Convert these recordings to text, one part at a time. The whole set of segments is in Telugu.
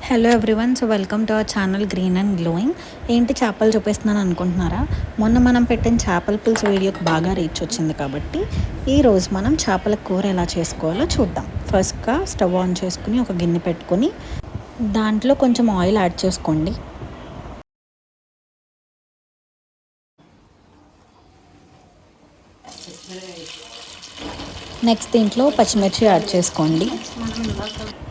Hello everyone, so welcome to our channel green and glowing. ఏంటి చేపలు చూపిస్తున్నాను అనుకుంటున్నారా? మొన్న మనం పెట్టిన చేపల పులుసు వీడియోకి బాగా రీచ్ వచ్చింది కాబట్టి ఈరోజు మనం చేపల కూర ఎలా చేసుకోవాలో చూద్దాం. ఫస్ట్గా స్టవ్ ఆన్ చేసుకుని ఒక గిన్నె పెట్టుకొని దాంట్లో కొంచెం ఆయిల్ యాడ్ చేసుకోండి. నెక్స్ట్ దీంట్లో పచ్చిమిర్చి యాడ్ చేసుకోండి.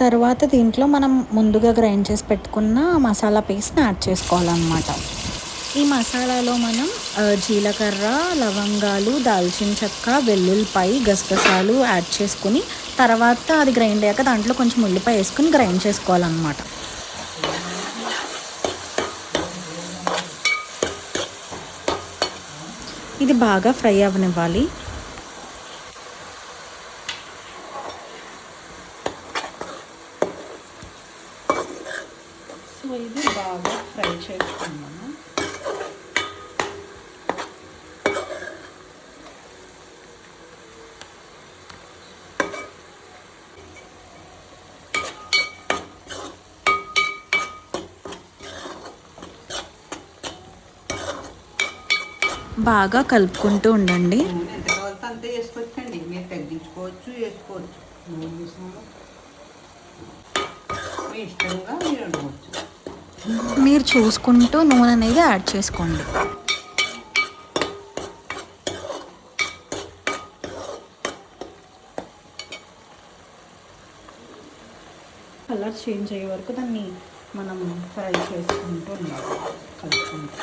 తర్వాత దీంట్లో మనం ముందుగా గ్రైండ్ చేసి పెట్టుకున్న మసాలా పేస్ట్ని యాడ్ చేసుకోవాలన్నమాట. ఈ మసాలాలో మనం జీలకర్ర, లవంగాలు, దాల్చిన చెక్క, వెల్లుల్లిపాయ, గసగసాలు యాడ్ చేసుకుని తర్వాత అది గ్రైండ్ అయ్యాక దాంట్లో కొంచెం ఉల్లిపాయ వేసుకుని గ్రైండ్ చేసుకోవాలన్నమాట. ఇది బాగా ఫ్రై అవ్వనివ్వాలి. సో ఇది బాగా ఫ్రై చేసుకున్నాను. బాగా కలుపుకుంటూ ఉండండి. అంతే వేసుకోవచ్చండి, మీరు తగ్గించుకోవచ్చు, వేసుకోవచ్చు. మీ ఇష్టంగా మీరు వండుకోవచ్చు. మీరు చూసుకుంటూ నూనె అనేది యాడ్ చేసుకోండి. కలర్ చేంజ్ అయ్యే వరకు దాన్ని మనం ఫ్రై చేసుకుంటూ ఉండాలి, కలుపుకుంటూ.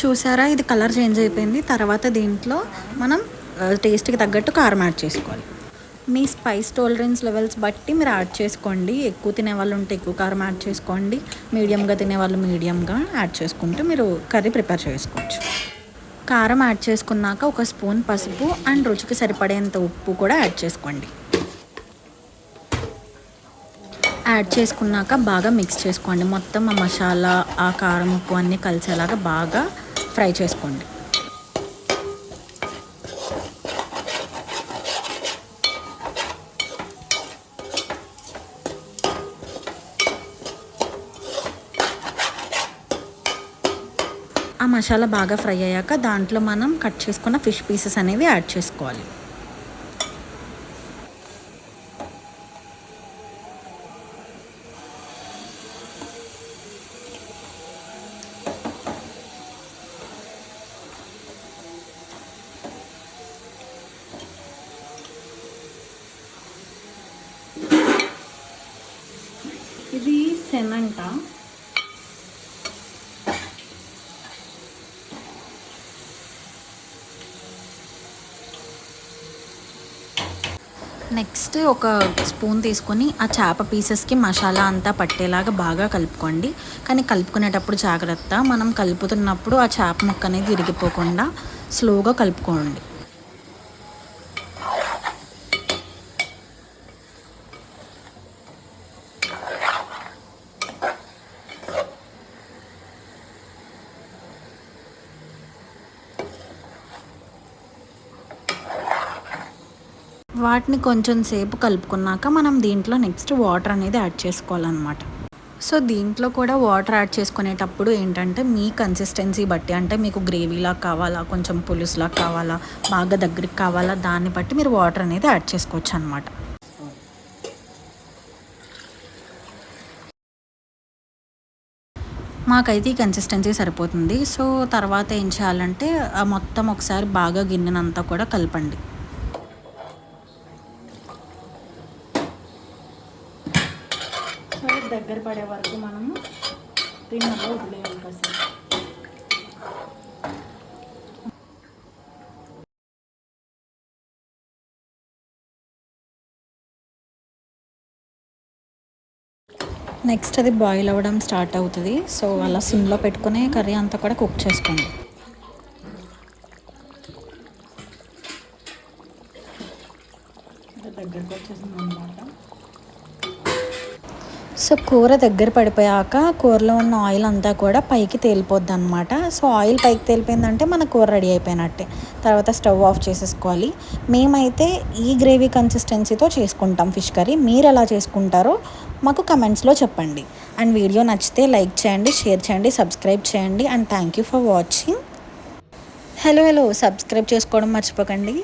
చూసారా, ఇది కలర్ చేంజ్ అయిపోయింది. తర్వాత దీంట్లో మనం టేస్ట్కి తగ్గట్టు కారం యాడ్ చేసుకోవాలి. మీ స్పైస్ టాలరెన్స్ లెవెల్స్ బట్టి మీరు యాడ్ చేసుకోండి. ఎక్కువ తినేవాళ్ళు ఉంటే ఎక్కువ కారం యాడ్ చేసుకోండి, మీడియంగా తినేవాళ్ళు మీడియంగా యాడ్ చేసుకుంటూ మీరు కర్రీ ప్రిపేర్ చేసుకోవచ్చు. కారం యాడ్ చేసుకున్నాక ఒక స్పూన్ పసుపు అండ్ రుచికి సరిపడేంత ఉప్పు కూడా యాడ్ చేసుకోండి. యాడ్ చేసుకున్నాక బాగా మిక్స్ చేసుకోండి. మొత్తం ఆ మసాలా, ఆ కారం, ఉప్పు అన్నీ కలిసేలాగా బాగా ఫ్రై చేసుకోండి. ఆ మసాలా బాగా ఫ్రై అయ్యాక దాంట్లో మనం కట్ చేసుకున్న ఫిష్ పీసెస్ అనేవి యాడ్ చేసుకోవాలి. ఇది సెనంట. నెక్స్ట్ ఒక స్పూన్ తీసుకొని ఆ చేప పీసెస్కి మసాలా అంతా పట్టేలాగా బాగా కలుపుకోండి. కానీ కలుపుకునేటప్పుడు జాగ్రత్త, మనం కలుపుతున్నప్పుడు ఆ చేప ముక్క అనేది విరిగిపోకుండా స్లోగా కలుపుకోండి. వాటిని కొంచెం సేపు కలుపుకున్నాక మనం దీంట్లో నెక్స్ట్ వాటర్ అనేది యాడ్ చేసుకోవాలన్నమాట. సో దీంట్లో కూడా వాటర్ యాడ్ చేసుకునేటప్పుడు ఏంటంటే మీ కన్సిస్టెన్సీ బట్టి, అంటే మీకు గ్రేవీలా కావాలా, కొంచెం పులుసులా కావాలా, బాగా దగ్గరికి కావాలా, దాన్ని బట్టి మీరు వాటర్ అనేది యాడ్ చేసుకోవచ్చు అనమాట. మాకైతే ఈ కన్సిస్టెన్సీ సరిపోతుంది. సో తర్వాత ఏం చేయాలంటే మొత్తం ఒకసారి బాగా గిన్నెనంతా కూడా కలపండి. దగ్గర పడే వరకు మనము దీన్ని అలా వదిలేయాలి కాసేపు. నెక్స్ట్ అది బాయిల్ అవ్వడం స్టార్ట్ అవుతుంది. సో అలా సిమ్లో పెట్టుకుని కర్రీ అంతా కూడా కుక్ చేసుకోండి. దగ్గరకు వచ్చేసింది అనమాట. సో కూర దగ్గర పడిపోయాక కూరలో ఉన్న ఆయిల్ అంతా కూడా పైకి తేలిపోద్ది అనమాట. సో ఆయిల్ పైకి తేలిపోయిందంటే మన కూర రెడీ అయిపోయినట్టే. తర్వాత స్టవ్ ఆఫ్ చేసేసుకోవాలి. మేమైతే ఈ గ్రేవీ కన్సిస్టెన్సీతో చేసుకుంటాం ఫిష్ కర్రీ. మీరు ఎలా చేసుకుంటారో మాకు కమెంట్స్లో చెప్పండి. అండ్ వీడియో నచ్చితే లైక్ చేయండి, షేర్ చేయండి, సబ్స్క్రైబ్ చేయండి. And thank you for watching. Hello subscribe చేసుకోవడం మర్చిపోకండి.